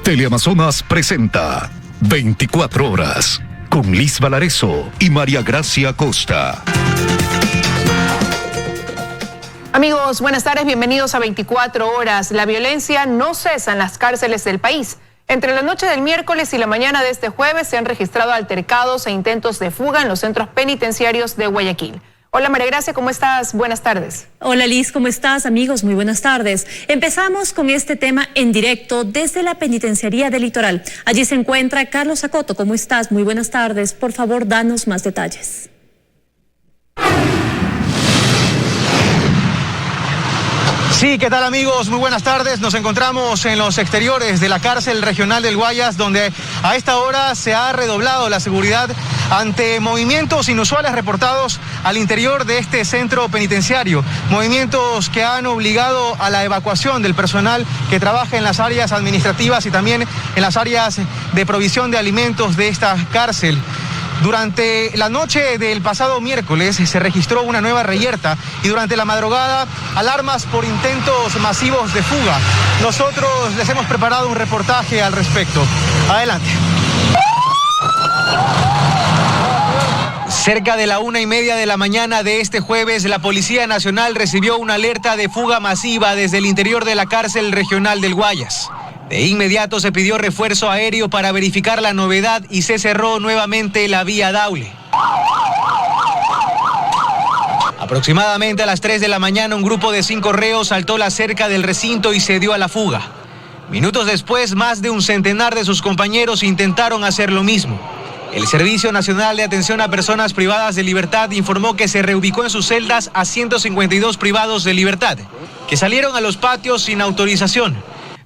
Teleamazonas presenta 24 horas con Liz Valareso y María Gracia Costa. Amigos, buenas tardes, bienvenidos a 24 horas. La violencia no cesa en las cárceles del país. Entre la noche del miércoles y la mañana de este jueves se han registrado altercados e intentos de fuga en los centros penitenciarios de Guayaquil. Hola María Gracia, ¿cómo estás? Buenas tardes. Hola Liz, ¿cómo estás? Amigos, muy buenas tardes. Empezamos con este tema en directo desde la Penitenciaría del Litoral. Allí se encuentra Carlos Acoto. ¿Cómo estás? Muy buenas tardes. Por favor, danos más detalles. Sí, ¿qué tal amigos? Muy buenas tardes. Nos encontramos en los exteriores de la cárcel regional del Guayas, donde a esta hora se ha redoblado la seguridad ante movimientos inusuales reportados al interior de este centro penitenciario. Movimientos que han obligado a la evacuación del personal que trabaja en las áreas administrativas y también en las áreas de provisión de alimentos de esta cárcel. Durante la noche del pasado miércoles se registró una nueva reyerta y durante la madrugada alarmas por intentos masivos de fuga. Nosotros les hemos preparado un reportaje al respecto. Adelante. Cerca de la 1:30 de la mañana de este jueves, la Policía Nacional recibió una alerta de fuga masiva desde el interior de la cárcel regional del Guayas. De inmediato se pidió refuerzo aéreo para verificar la novedad y se cerró nuevamente la vía Daule. Aproximadamente a las 3 de la mañana, un grupo de 5 reos saltó la cerca del recinto y se dio a la fuga. Minutos después, más de un centenar de sus compañeros intentaron hacer lo mismo. El Servicio Nacional de Atención a Personas Privadas de Libertad informó que se reubicó en sus celdas a 152 privados de libertad, que salieron a los patios sin autorización,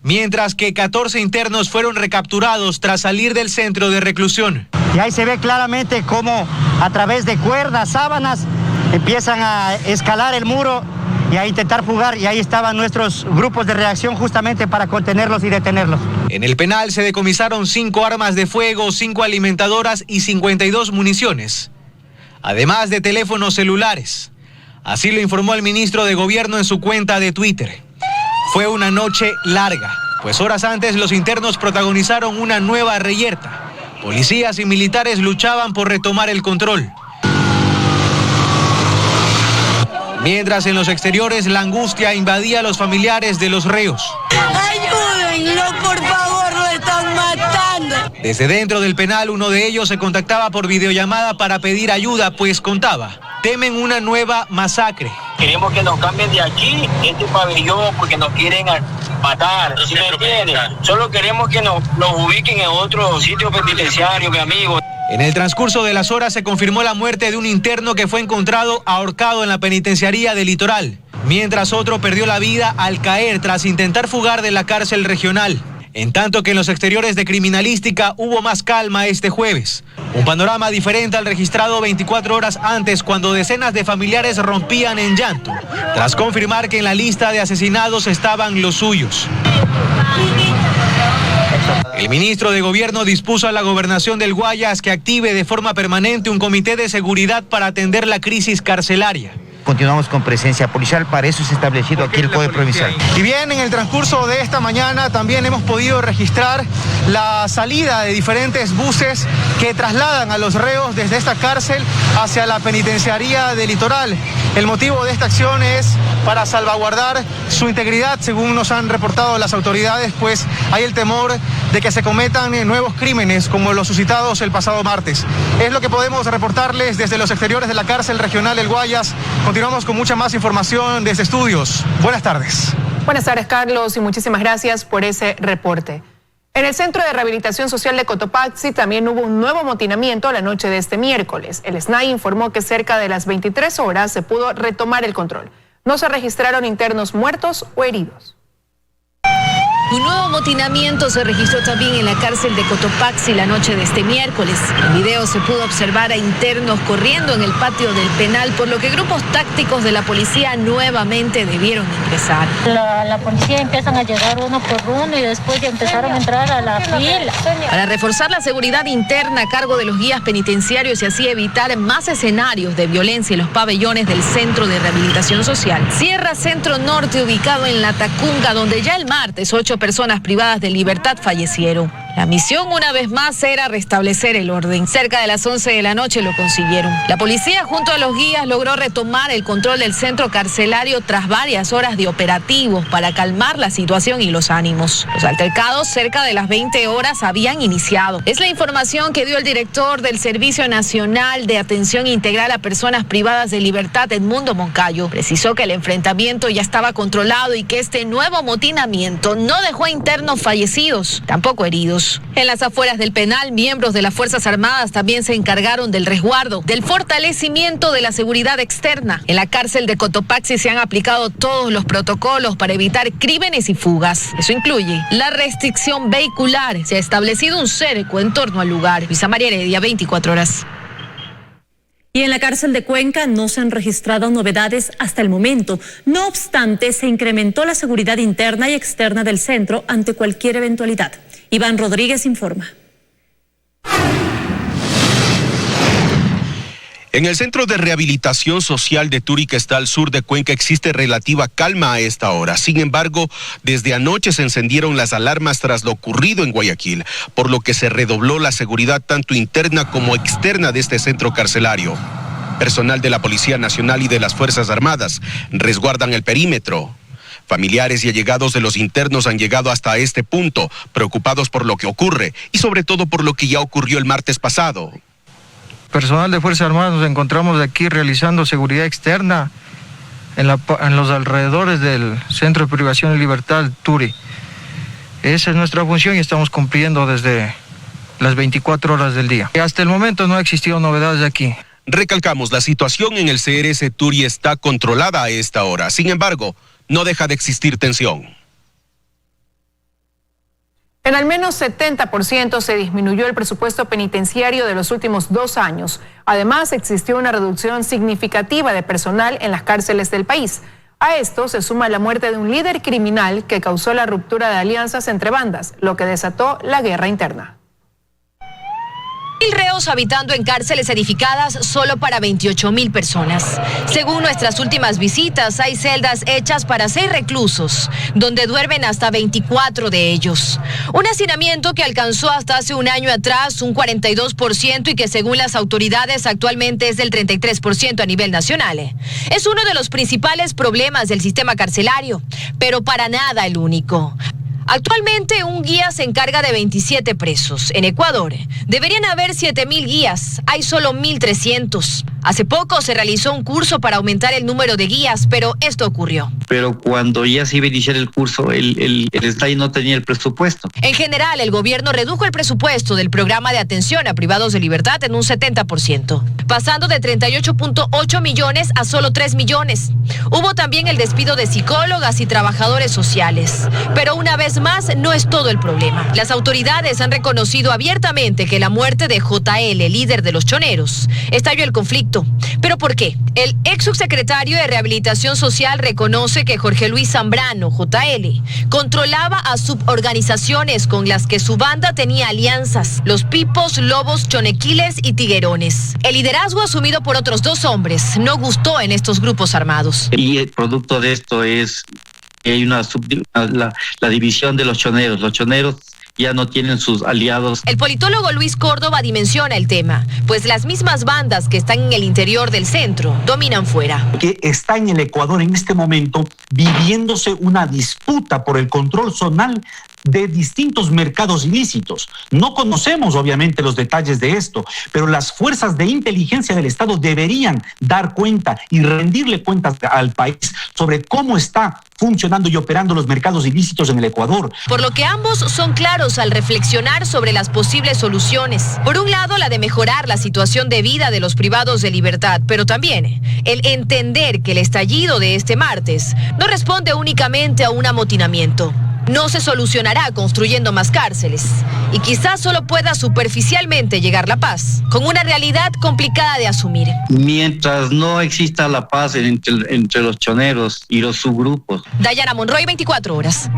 mientras que 14 internos fueron recapturados tras salir del centro de reclusión. Y ahí se ve claramente cómo a través de cuerdas, sábanas, empiezan a escalar el muro y a intentar fugar, y ahí estaban nuestros grupos de reacción justamente para contenerlos y detenerlos. En el penal se decomisaron 5 armas de fuego, 5 alimentadoras y 52 municiones, además de teléfonos celulares. Así lo informó el ministro de Gobierno en su cuenta de Twitter. Fue una noche larga, pues horas antes los internos protagonizaron una nueva reyerta. Policías y militares luchaban por retomar el control. Mientras en los exteriores la angustia invadía a los familiares de los reos. ¡Ayúdenlo, por favor! ¡Lo están matando! Desde dentro del penal, uno de ellos se contactaba por videollamada para pedir ayuda, pues contaba: temen una nueva masacre. Queremos que nos cambien de aquí, este pabellón, porque nos quieren matar, ¿sí me entienden? Solo queremos que nos ubiquen en otro sitio penitenciario, mi amigo. En el transcurso de las horas se confirmó la muerte de un interno que fue encontrado ahorcado en la penitenciaría del Litoral, mientras otro perdió la vida al caer tras intentar fugar de la cárcel regional. En tanto que en los exteriores de criminalística hubo más calma este jueves. Un panorama diferente al registrado 24 horas antes, cuando decenas de familiares rompían en llanto, tras confirmar que en la lista de asesinados estaban los suyos. El ministro de Gobierno dispuso a la Gobernación del Guayas que active de forma permanente un comité de seguridad para atender la crisis carcelaria. Continuamos con presencia policial, para eso es establecido aquí el Código Provincial. Y bien, en el transcurso de esta mañana también hemos podido registrar la salida de diferentes buses que trasladan a los reos desde esta cárcel hacia la penitenciaría del Litoral. El motivo de esta acción es para salvaguardar su integridad, según nos han reportado las autoridades, pues hay el temor de que se cometan nuevos crímenes como los suscitados el pasado martes. Es lo que podemos reportarles desde los exteriores de la cárcel regional del Guayas. Continuamos con mucha más información desde estudios. Buenas tardes. Buenas tardes, Carlos, y muchísimas gracias por ese reporte. En el Centro de Rehabilitación Social de Cotopaxi también hubo un nuevo amotinamiento la noche de este miércoles. El SNAI informó que cerca de las 23 horas se pudo retomar el control. No se registraron internos muertos o heridos. Un nuevo amotinamiento se registró también en la cárcel de Cotopaxi la noche de este miércoles. En video se pudo observar a internos corriendo en el patio del penal, por lo que grupos tácticos de la policía nuevamente debieron ingresar. La policía empiezan a llegar uno por uno y después ya empezaron a entrar a la fila. Para reforzar la seguridad interna a cargo de los guías penitenciarios y así evitar más escenarios de violencia en los pabellones del Centro de Rehabilitación Social, Sierra Centro Norte, ubicado en La Tacunga, donde ya el martes 8 personas privadas de libertad fallecieron. La misión, una vez más, era restablecer el orden. Cerca de las 11 de la noche lo consiguieron. La policía, junto a los guías, logró retomar el control del centro carcelario tras varias horas de operativos para calmar la situación y los ánimos. Los altercados cerca de las 20 horas habían iniciado. Es la información que dio el director del Servicio Nacional de Atención Integral a Personas Privadas de Libertad, Edmundo Moncayo. Precisó que el enfrentamiento ya estaba controlado y que este nuevo amotinamiento no dejó a internos fallecidos, tampoco heridos. En las afueras del penal, miembros de las Fuerzas Armadas también se encargaron del resguardo, del fortalecimiento de la seguridad externa. En la cárcel de Cotopaxi se han aplicado todos los protocolos para evitar crímenes y fugas. Eso incluye la restricción vehicular. Se ha establecido un cerco en torno al lugar. Luisa María Heredia, 24 horas. Y en la cárcel de Cuenca no se han registrado novedades hasta el momento. No obstante, se incrementó la seguridad interna y externa del centro ante cualquier eventualidad. Iván Rodríguez informa. En el Centro de Rehabilitación Social de Turi, que está al sur de Cuenca, existe relativa calma a esta hora. Sin embargo, desde anoche se encendieron las alarmas tras lo ocurrido en Guayaquil, por lo que se redobló la seguridad tanto interna como externa de este centro carcelario. Personal de la Policía Nacional y de las Fuerzas Armadas resguardan el perímetro. Familiares y allegados de los internos han llegado hasta este punto, preocupados por lo que ocurre y sobre todo por lo que ya ocurrió el martes pasado. Personal de Fuerzas Armadas nos encontramos aquí realizando seguridad externa en los alrededores del Centro de Privación de Libertad Turi. Esa es nuestra función y estamos cumpliendo desde las 24 horas del día. Hasta el momento no ha existido novedades aquí. Recalcamos, la situación en el CRS Turi está controlada a esta hora. Sin embargo, no deja de existir tensión. En al menos 70% se disminuyó el presupuesto penitenciario de los últimos 2 años. Además, existió una reducción significativa de personal en las cárceles del país. A esto se suma la muerte de un líder criminal que causó la ruptura de alianzas entre bandas, lo que desató la guerra interna. 1.000 reos habitando en cárceles edificadas solo para 28.000 personas. Según nuestras últimas visitas, hay celdas hechas para 6 reclusos, donde duermen hasta 24 de ellos. Un hacinamiento que alcanzó hasta hace un año atrás un 42% y que según las autoridades actualmente es del 33% a nivel nacional. Es uno de los principales problemas del sistema carcelario, pero para nada el único. Actualmente un guía se encarga de 27 presos. En Ecuador deberían haber 7.000 guías, hay solo 1.300. Hace poco se realizó un curso para aumentar el número de guías, pero esto ocurrió. Pero cuando ya se iba a iniciar el curso, el SDAI no tenía el presupuesto. En general, el gobierno redujo el presupuesto del programa de atención a privados de libertad en un 70%, pasando de 38.8 millones a solo 3 millones. Hubo también el despido de psicólogas y trabajadores sociales. Pero una vez más, no es todo el problema. Las autoridades han reconocido abiertamente que la muerte de JL, líder de los choneros, estalló el conflicto. ¿Pero por qué? El ex subsecretario de Rehabilitación Social reconoce que Jorge Luis Zambrano, JL, controlaba a suborganizaciones con las que su banda tenía alianzas, los Pipos, Lobos, Chonequiles y Tiguerones. El liderazgo asumido por otros 2 hombres no gustó en estos grupos armados. Y el producto de esto es que hay la división de los choneros. Los choneros ya no tienen sus aliados. El politólogo Luis Córdoba dimensiona el tema, pues las mismas bandas que están en el interior del centro dominan fuera. Que está en el Ecuador en este momento viviéndose una disputa por el control zonal de distintos mercados ilícitos. No conocemos obviamente los detalles de esto, pero las fuerzas de inteligencia del Estado deberían dar cuenta y rendirle cuentas al país sobre cómo está funcionando y operando los mercados ilícitos en el Ecuador. Por lo que ambos son claros al reflexionar sobre las posibles soluciones. Por un lado, la de mejorar la situación de vida de los privados de libertad, pero también el entender que el estallido de este martes no responde únicamente a un amotinamiento. No se solucionará construyendo más cárceles y quizás solo pueda superficialmente llegar la paz, con una realidad complicada de asumir. Mientras no exista la paz entre los choneros y los subgrupos. Dayana Monroy, 24 horas.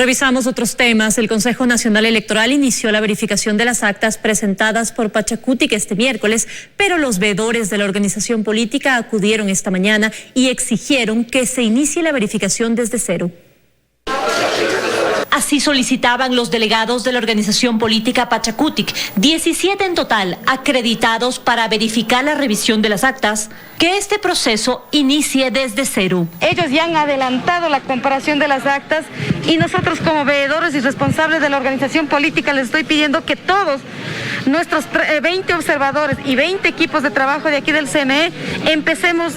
Revisamos otros temas. El Consejo Nacional Electoral inició la verificación de las actas presentadas por Pachacutic este miércoles, pero los veedores de la organización política acudieron esta mañana y exigieron que se inicie la verificación desde cero. Así solicitaban los delegados de la organización política Pachacutic, 17 en total, acreditados para verificar la revisión de las actas, que este proceso inicie desde cero. Ellos ya han adelantado la comparación de las actas y nosotros como veedores y responsables de la organización política les estoy pidiendo que todos nuestros 20 observadores y 20 equipos de trabajo de aquí del CNE empecemos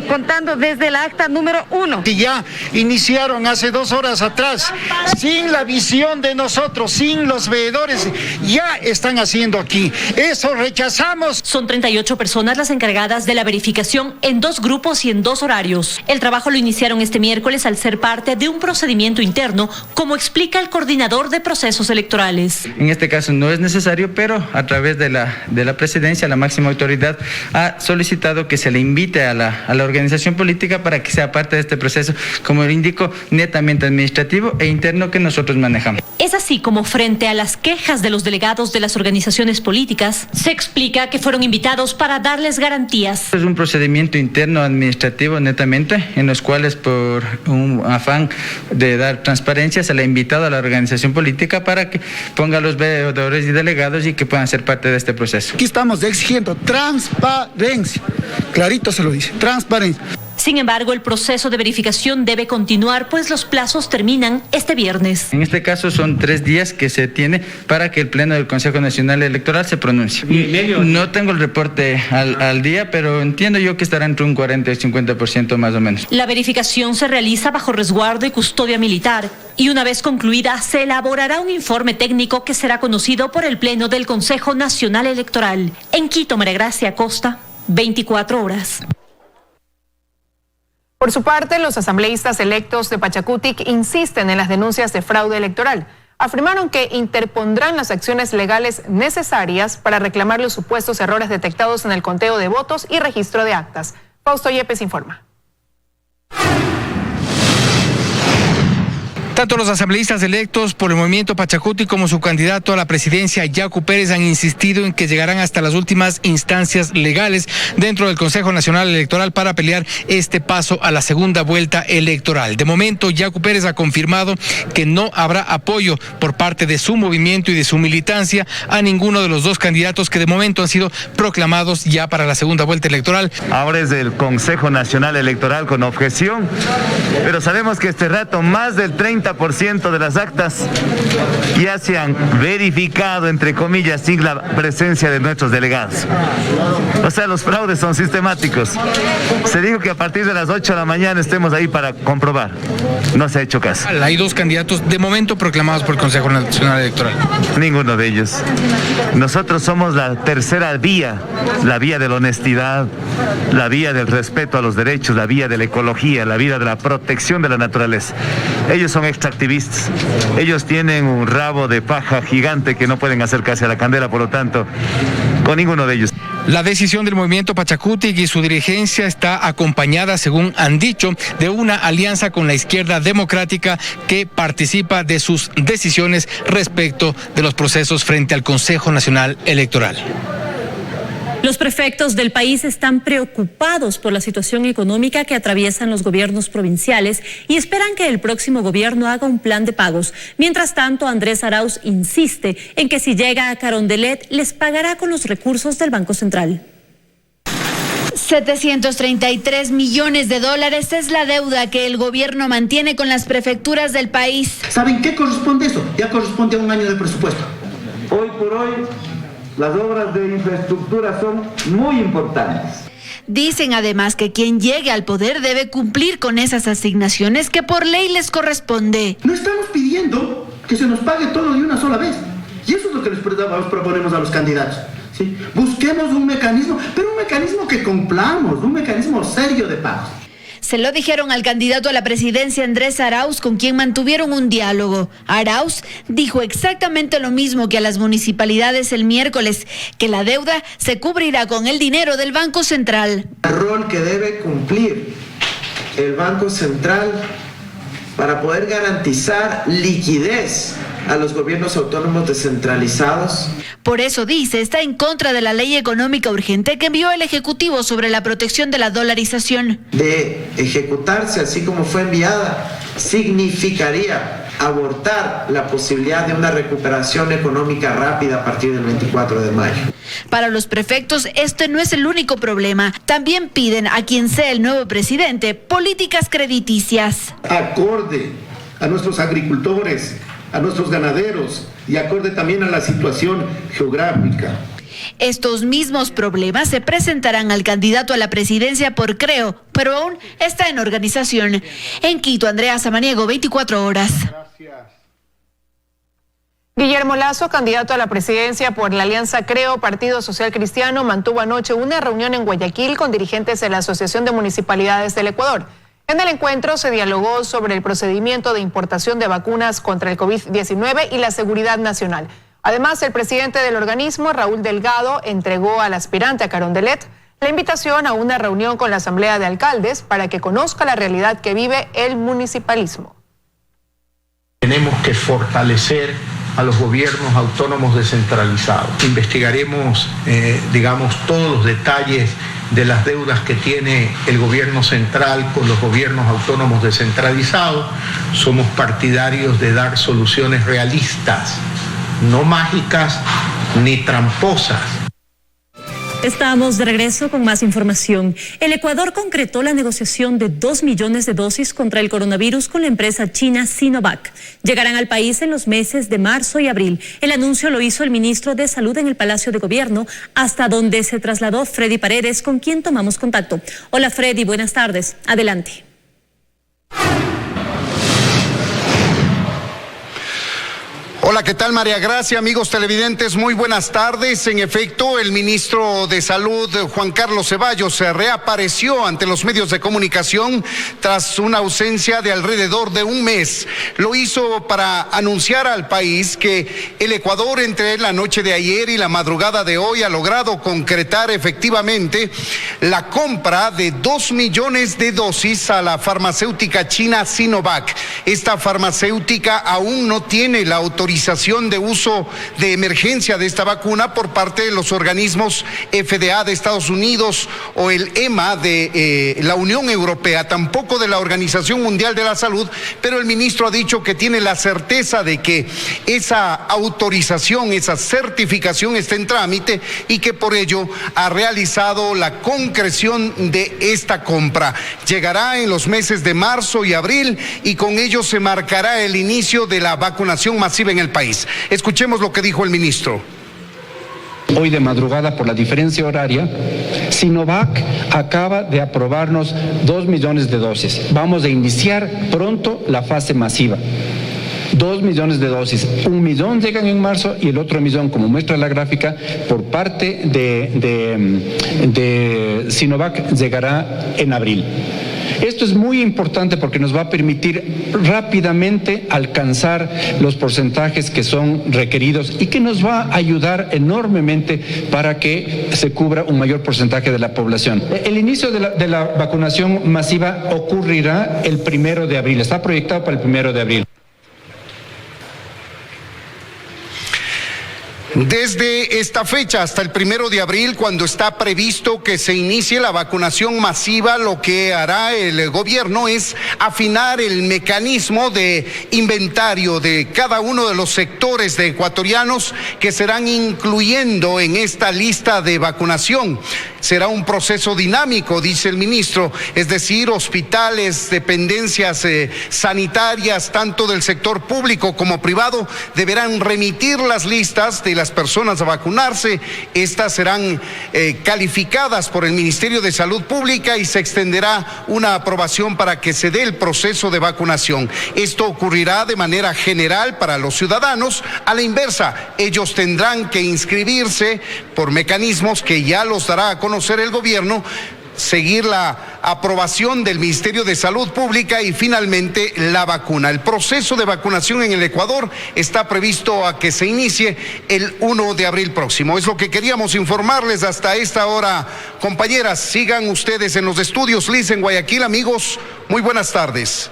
contando desde la acta número 1. Que ya iniciaron hace 2 horas atrás, sin la visión de nosotros, sin los veedores, ya están haciendo aquí. Eso rechazamos. Son 38 personas las encargadas de la verificación en 2 grupos y en 2 horarios. El trabajo lo iniciaron este miércoles al ser parte de un procedimiento interno, como explica el coordinador de procesos electorales. En este caso no es necesario, pero a través de la presidencia, la máxima autoridad ha solicitado que se le invite a la organización política para que sea parte de este proceso, como le indico, netamente administrativo e interno que nosotros manejamos. Es así como frente a las quejas de los delegados de las organizaciones políticas, se explica que fueron invitados para darles garantías. Es un procedimiento interno administrativo netamente, en los cuales por un afán de dar transparencia se le ha invitado a la organización política para que ponga a los veedores y delegados y que puedan ser parte de este proceso. Aquí estamos exigiendo transparencia, clarito se lo dice, transparencia. Sin embargo, el proceso de verificación debe continuar, pues los plazos terminan este viernes. En este caso son 3 días que se tiene para que el Pleno del Consejo Nacional Electoral se pronuncie. No tengo el reporte al día, pero entiendo yo que estará entre un 40 y 50% más o menos. La verificación se realiza bajo resguardo y custodia militar, y una vez concluida se elaborará un informe técnico que será conocido por el Pleno del Consejo Nacional Electoral. En Quito, María Gracia Acosta, 24 horas. Por su parte, los asambleístas electos de Pachacutic insisten en las denuncias de fraude electoral. Afirmaron que interpondrán las acciones legales necesarias para reclamar los supuestos errores detectados en el conteo de votos y registro de actas. Fausto Yepes informa. Tanto los asambleístas electos por el movimiento Pachacutic como su candidato a la presidencia, Yacu Pérez, han insistido en que llegarán hasta las últimas instancias legales dentro del Consejo Nacional Electoral para pelear este paso a la segunda vuelta electoral. De momento, Yacu Pérez ha confirmado que no habrá apoyo por parte de su movimiento y de su militancia a ninguno de los 2 candidatos que de momento han sido proclamados ya para la segunda vuelta electoral. Ahora es del Consejo Nacional Electoral con objeción, pero sabemos que este rato más del 30% de las actas ya se han verificado, entre comillas, sin la presencia de nuestros delegados. O sea, los fraudes son sistemáticos. Se dijo que a partir de las 8 de la mañana estemos ahí para comprobar. No se ha hecho caso. Hay 2 candidatos de momento proclamados por el Consejo Nacional Electoral. Ninguno de ellos. Nosotros somos la tercera vía, la vía de la honestidad, la vía del respeto a los derechos, la vía de la ecología, la vía de la protección de la naturaleza. Ellos son extractivistas. Ellos tienen un rabo de paja gigante que no pueden acercarse a la candela, por lo tanto, con ninguno de ellos. La decisión del movimiento Pachacutic y su dirigencia está acompañada, según han dicho, de una alianza con la izquierda democrática que participa de sus decisiones respecto de los procesos frente al Consejo Nacional Electoral. Los prefectos del país están preocupados por la situación económica que atraviesan los gobiernos provinciales y esperan que el próximo gobierno haga un plan de pagos. Mientras tanto, Andrés Arauz insiste en que si llega a Carondelet les pagará con los recursos del Banco Central. 733 millones de dólares es la deuda que el gobierno mantiene con las prefecturas del país. ¿Saben qué corresponde eso? Ya corresponde a un año de presupuesto. Hoy por hoy, las obras de infraestructura son muy importantes. Dicen además que quien llegue al poder debe cumplir con esas asignaciones que por ley les corresponde. No estamos pidiendo que se nos pague todo de una sola vez. Y eso es lo que les proponemos a los candidatos. ¿Sí? Busquemos un mecanismo, pero un mecanismo que cumplamos, un mecanismo serio de pagos. Se lo dijeron al candidato a la presidencia Andrés Arauz, con quien mantuvieron un diálogo. Arauz dijo exactamente lo mismo que a las municipalidades el miércoles, que la deuda se cubrirá con el dinero del Banco Central. El rol que debe cumplir el Banco Central para poder garantizar liquidez a los gobiernos autónomos descentralizados. Por eso dice, está en contra de la ley económica urgente que envió el Ejecutivo sobre la protección de la dolarización. De ejecutarse así como fue enviada, significaría abortar la posibilidad de una recuperación económica rápida a partir del 24 de mayo. Para los prefectos, este no es el único problema. También piden a quien sea el nuevo presidente políticas crediticias. Acorde a nuestros agricultores, a nuestros ganaderos y acorde también a la situación geográfica. Estos mismos problemas se presentarán al candidato a la presidencia por Creo, pero aún está en organización. En Quito, Andrea Samaniego, 24 horas. Guillermo Lasso, candidato a la presidencia por la Alianza Creo, Partido Social Cristiano, mantuvo anoche una reunión en Guayaquil con dirigentes de la Asociación de Municipalidades del Ecuador. En el encuentro se dialogó sobre el procedimiento de importación de vacunas contra el COVID-19 y la seguridad nacional. Además, el presidente del organismo, Raúl Delgado, entregó al aspirante a Carondelet la invitación a una reunión con la Asamblea de Alcaldes para que conozca la realidad que vive el municipalismo. Tenemos que fortalecer a los gobiernos autónomos descentralizados. Investigaremos, todos los detalles de las deudas que tiene el gobierno central con los gobiernos autónomos descentralizados. Somos partidarios de dar soluciones realistas, no mágicas ni tramposas. Estamos de regreso con más información. El Ecuador concretó la negociación de 2 millones de dosis contra el coronavirus con la empresa china Sinovac. Llegarán al país en los meses de marzo y abril. El anuncio lo hizo el ministro de Salud en el Palacio de Gobierno, hasta donde se trasladó Freddy Paredes, con quien tomamos contacto. Hola Freddy, buenas tardes. Adelante. Hola, ¿qué tal María Gracia? Amigos televidentes, muy buenas tardes. En efecto, el ministro de Salud, Juan Carlos Ceballos, se reapareció ante los medios de comunicación tras una ausencia de alrededor de un mes. Lo hizo para anunciar al país que el Ecuador, entre la noche de ayer y la madrugada de hoy, ha logrado concretar efectivamente la compra de 2 millones de dosis a la farmacéutica china Sinovac. Esta farmacéutica aún no tiene la autorización de uso de emergencia de esta vacuna por parte de los organismos FDA de Estados Unidos o el EMA de la Unión Europea, tampoco de la Organización Mundial de la Salud, pero el ministro ha dicho que tiene la certeza de que esa autorización, esa certificación está en trámite y que por ello ha realizado la concreción de esta compra. Llegará en los meses de marzo y abril y con ello se marcará el inicio de la vacunación masiva en el país. Escuchemos lo que dijo el ministro. Hoy de madrugada, por la diferencia horaria, Sinovac acaba de aprobarnos 2 millones de dosis. Vamos a iniciar pronto la fase masiva. 2 millones de dosis, 1 millón llegan en marzo y el otro millón, como muestra la gráfica, por parte de Sinovac llegará en abril. Esto es muy importante porque nos va a permitir rápidamente alcanzar los porcentajes que son requeridos y que nos va a ayudar enormemente para que se cubra un mayor porcentaje de la población. El inicio de la vacunación masiva ocurrirá el 1 de abril, está proyectado para el 1 de abril. Desde esta fecha hasta el 1 de abril, cuando está previsto que se inicie la vacunación masiva, lo que hará el gobierno es afinar el mecanismo de inventario de cada uno de los sectores de ecuatorianos que serán incluyendo en esta lista de vacunación. Será un proceso dinámico, dice el ministro, es decir, hospitales, dependencias sanitarias, tanto del sector público como privado, deberán remitir las listas de las personas a vacunarse. Estas serán calificadas por el Ministerio de Salud Pública y se extenderá una aprobación para que se dé el proceso de vacunación. Esto ocurrirá de manera general para los ciudadanos. A la inversa, ellos tendrán que inscribirse por mecanismos que ya los dará a conocer el gobierno, seguir la aprobación del Ministerio de Salud Pública y finalmente la vacuna. El proceso de vacunación en el Ecuador está previsto a que se inicie el 1 de abril próximo. Es lo que queríamos informarles hasta esta hora. Compañeras, sigan ustedes en los estudios Liz en Guayaquil. Amigos, muy buenas tardes.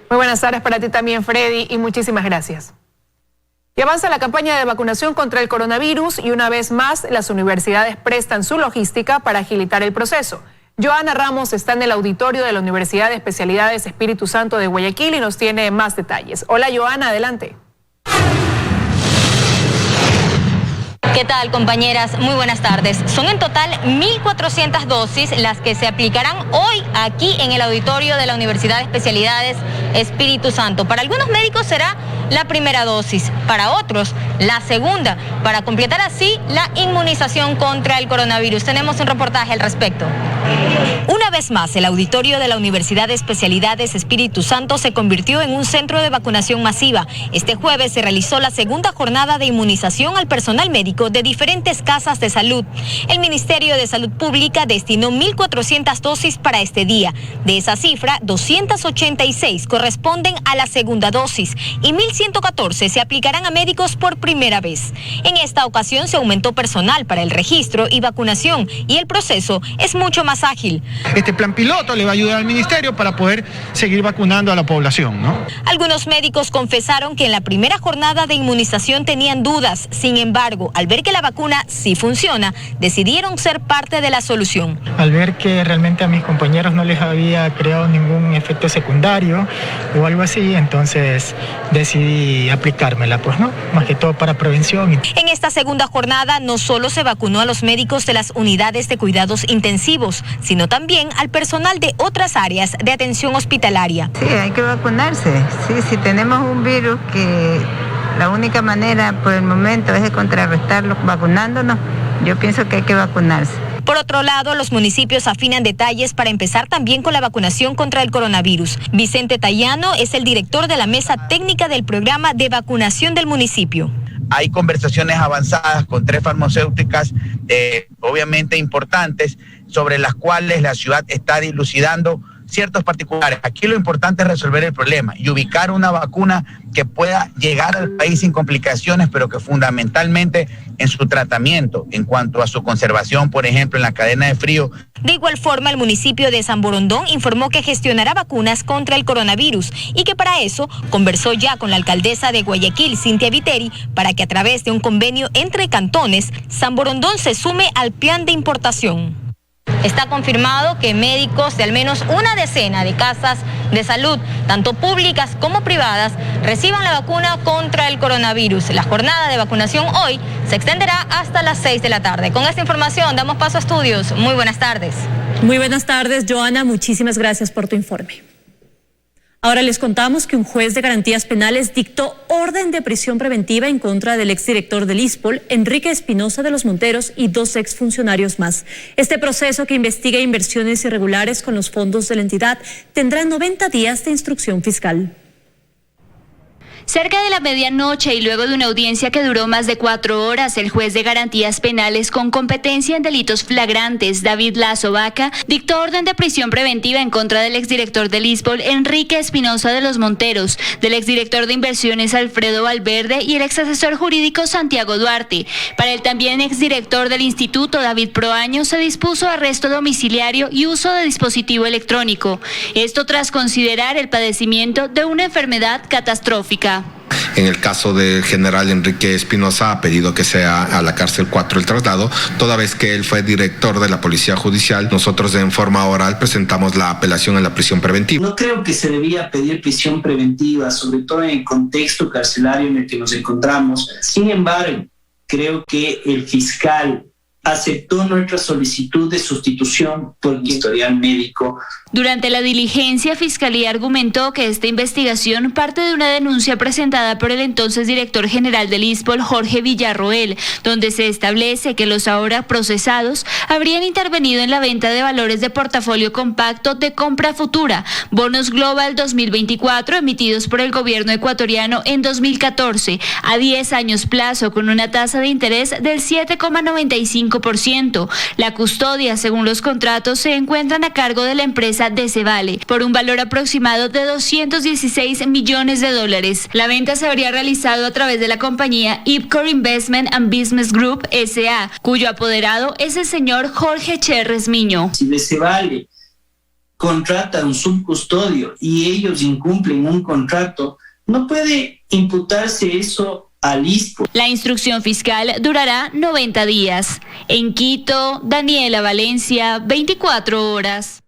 Muy buenas tardes para ti también, Freddy, y muchísimas gracias. Y avanza la campaña de vacunación contra el coronavirus y una vez más las universidades prestan su logística para agilitar el proceso. Joana Ramos está en el auditorio de la Universidad de Especialidades Espíritu Santo de Guayaquil y nos tiene más detalles. Hola Joana, adelante. ¿Qué tal, compañeras? Muy buenas tardes. Son en total 1.400 dosis las que se aplicarán hoy aquí en el auditorio de la Universidad de Especialidades Espíritu Santo. Para algunos médicos será la primera dosis, para otros la segunda, para completar así la inmunización contra el coronavirus. Tenemos un reportaje al respecto. Una vez más, el auditorio de la Universidad de Especialidades Espíritu Santo se convirtió en un centro de vacunación masiva. Este jueves se realizó la segunda jornada de inmunización al personal médico de diferentes casas de salud. El Ministerio de Salud Pública destinó 1.400 dosis para este día. De esa cifra, 286 corresponden a la segunda dosis y 1.114 se aplicarán a médicos por primera vez. En esta ocasión se aumentó personal para el registro y vacunación y el proceso es mucho más ágil. Este plan piloto le va a ayudar al ministerio para poder seguir vacunando a la población, ¿no? Algunos médicos confesaron que en la primera jornada de inmunización tenían dudas. Sin embargo, al ver que la vacuna sí funciona, decidieron ser parte de la solución. Al ver que realmente a mis compañeros no les había creado ningún efecto secundario o algo así, entonces decidí aplicármela, pues, ¿no? Más que todo para prevención. En esta segunda jornada no solo se vacunó a los médicos de las unidades de cuidados intensivos, sino también al personal de otras áreas de atención hospitalaria. Sí, hay que vacunarse. Sí, si tenemos un virus que la única manera por el momento es de contrarrestarlo vacunándonos, yo pienso que hay que vacunarse. Por otro lado, los municipios afinan detalles para empezar también con la vacunación contra el coronavirus. Vicente Tayano es el director de la mesa técnica del programa de vacunación del municipio. Hay conversaciones avanzadas con 3 farmacéuticas, obviamente importantes, sobre las cuales la ciudad está dilucidando ciertos particulares. Aquí lo importante es resolver el problema y ubicar una vacuna que pueda llegar al país sin complicaciones, pero que fundamentalmente en su tratamiento, en cuanto a su conservación, por ejemplo, en la cadena de frío. De igual forma, el municipio de San Borondón informó que gestionará vacunas contra el coronavirus y que para eso conversó ya con la alcaldesa de Guayaquil, Cintia Viteri, para que a través de un convenio entre cantones, San Borondón se sume al plan de importación. Está confirmado que médicos de al menos una decena de casas de salud, tanto públicas como privadas, reciban la vacuna contra el coronavirus. La jornada de vacunación hoy se extenderá hasta las 6 de la tarde. Con esta información damos paso a estudios. Muy buenas tardes. Muy buenas tardes, Joana. Muchísimas gracias por tu informe. Ahora les contamos que un juez de garantías penales dictó orden de prisión preventiva en contra del exdirector del ISPOL, Enrique Espinosa de los Monteros, y 2 exfuncionarios más. Este proceso, que investiga inversiones irregulares con los fondos de la entidad, tendrá 90 días de instrucción fiscal. Cerca de la medianoche y luego de una audiencia que duró más de 4 horas, el juez de garantías penales con competencia en delitos flagrantes, David Lazo Vaca, dictó orden de prisión preventiva en contra del exdirector del ISPOL, Enrique Espinosa de los Monteros, del exdirector de inversiones Alfredo Valverde y el exasesor jurídico Santiago Duarte. Para el también exdirector del instituto, David Proaño, se dispuso arresto domiciliario y uso de dispositivo electrónico. Esto tras considerar el padecimiento de una enfermedad catastrófica. En el caso del general Enrique Espinosa, ha pedido que sea a la cárcel 4 el traslado, toda vez que él fue director de la Policía Judicial. Nosotros en forma oral presentamos la apelación a la prisión preventiva. No creo que se debía pedir prisión preventiva, sobre todo en el contexto carcelario en el que nos encontramos. Sin embargo, creo que el fiscal aceptó nuestra solicitud de sustitución por historial médico. Durante la diligencia, Fiscalía argumentó que esta investigación parte de una denuncia presentada por el entonces director general del ISPOL, Jorge Villarroel, donde se establece que los ahora procesados habrían intervenido en la venta de valores de portafolio compacto de compra futura, bonos Global 2024 emitidos por el gobierno ecuatoriano en 2014, a 10 años plazo, con una tasa de interés del 7,95%. La custodia, según los contratos, se encuentran a cargo de la empresa Decevale por un valor aproximado de $216 millones. La venta se habría realizado a través de la compañía Ipcor Investment and Business Group S.A., cuyo apoderado es el señor Jorge Cherres Miño. Si Decevale contrata un subcustodio y ellos incumplen un contrato, no puede imputarse eso al ISPO. La instrucción fiscal durará 90 días. En Quito, Daniela Valencia, 24 horas.